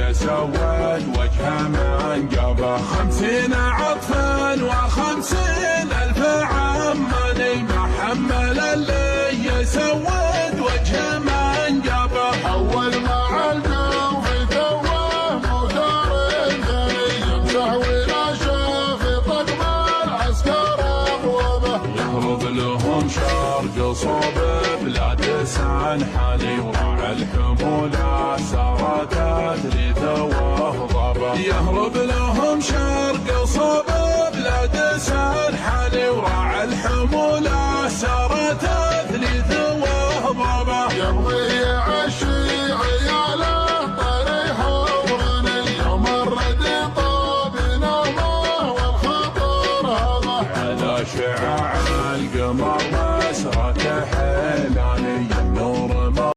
يسود وجهه من قبه 50 عطفا و50 ألف عماني محمل اللي يسود وجهه من قبه. أول ما الجو في توه موتور ثاني يمسح ولا شاف طقم العسكر أبوابه يهرب لهم شرق صوب بلا تسعن حالي